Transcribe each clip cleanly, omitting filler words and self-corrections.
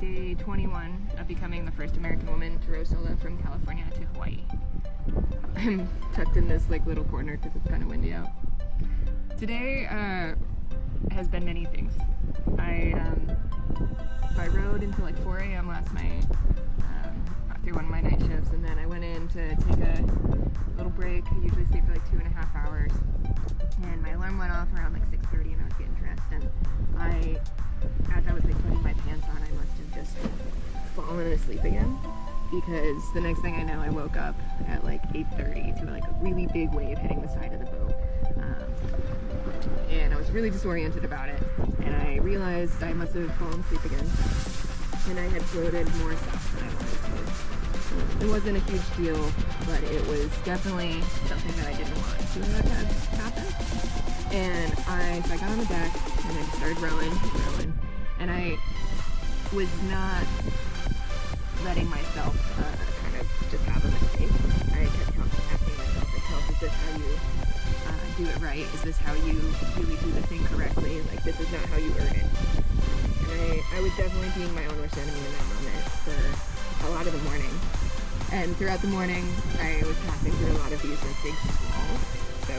day 21 of becoming the first American woman to row solo from California to Hawaii. I'm tucked in this like little corner because it's kind of windy out. Today has been many things. I rode until like 4 a.m. last night after one of my night shifts, and then I went in to take a little break. I usually sleep for like 2.5 hours, and my alarm went off around like 6:30 and I was getting dressed, and as I was like putting my pants on, I must have just fallen asleep again, because the next thing I know I woke up at like 8:30 to like a really big wave hitting the side of the boat, and I was really disoriented about it, and I realized I must have fallen asleep again, and I had floated more south than I wanted to. It wasn't a huge deal, but it was definitely something that I didn't want to have happen. And so I got on the deck and I started rowing, and I was not letting myself kind of just have a mistake. I kept asking myself, is this how you do it right? Is this how you really do the thing correctly? Like, this is not how you earn it. And I was definitely being my own worst enemy in that moment for a lot of the morning. And throughout the morning, I was passing through a lot of these like big squalls. So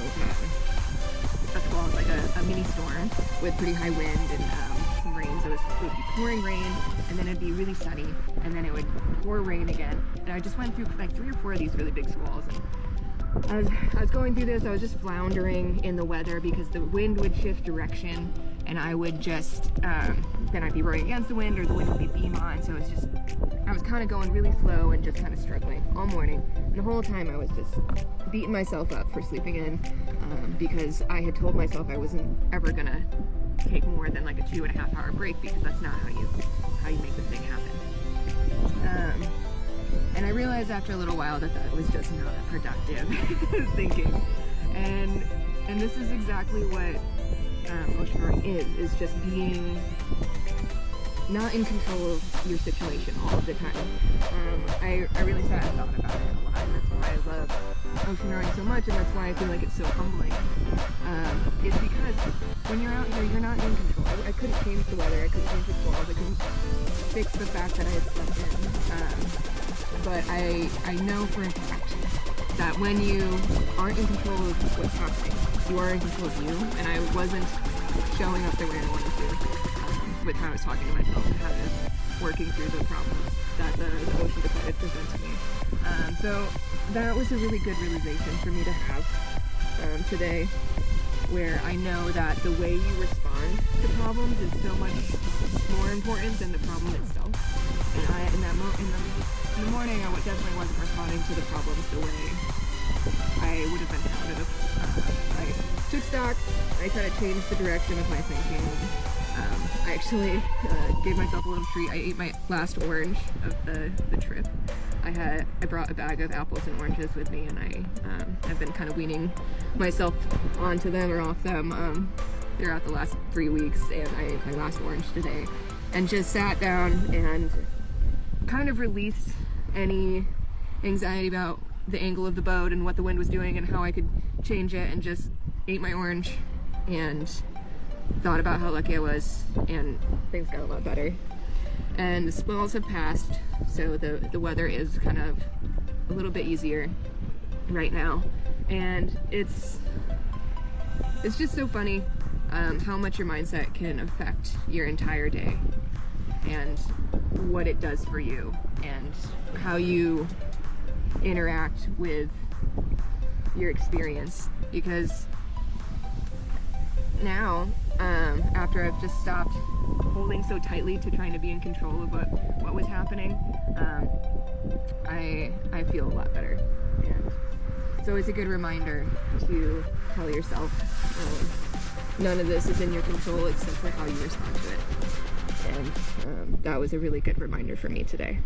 a squall is like a mini storm with pretty high wind and some rain. So it would be pouring rain, and then it'd be really sunny, and then it would pour rain again. And I just went through like 3 or 4 of these really big squalls. And I was going through this, I was just floundering in the weather because the wind would shift direction, and I would just, then I'd be rowing against the wind, or the wind would be beam on, so I was kind of going really slow and just kind of struggling all morning. And the whole time I was just beating myself up for sleeping in, because I had told myself I wasn't ever gonna take more than like a 2.5 hour break, because that's not how you make the thing happen. And I realized after a little while that was just not productive thinking. And this is exactly what ocean rowing is just being not in control of your situation all of the time. I really sat and thought about it a lot, and that's why I love ocean rowing so much, and that's why I feel like it's so humbling. It's because when you're out here, you're not in control. I couldn't change the weather, I couldn't change the squalls, I couldn't fix the fact that I had slept in. But I know for a fact that when you aren't in control of what's happening, you are in control of you, and I wasn't showing up the way I wanted to with how I was talking to myself and how I was working through the problems that the ocean decided to present to me. So that was a really good realization for me to have today, where I know that the way you respond to problems is so much more important than the problem itself. And in the morning, I definitely wasn't responding to the problems the way I would have been out of. I took stock, I tried to change the direction of my thinking. I actually gave myself a little treat. I ate my last orange of the trip. I brought a bag of apples and oranges with me, and I've been kind of weaning myself onto them or off them throughout the last 3 weeks, and I ate my last orange today, and just sat down and kind of released any anxiety about the angle of the boat and what the wind was doing and how I could change it, and just ate my orange and thought about how lucky I was, and things got a lot better. And the squalls have passed, so the weather is kind of a little bit easier right now, and it's just so funny how much your mindset can affect your entire day and what it does for you and how you interact with your experience. Because now, after I've just stopped holding so tightly to trying to be in control of what was happening, I feel a lot better. And so it's a good reminder to tell yourself none of this is in your control except for how you respond to it. And that was a really good reminder for me today.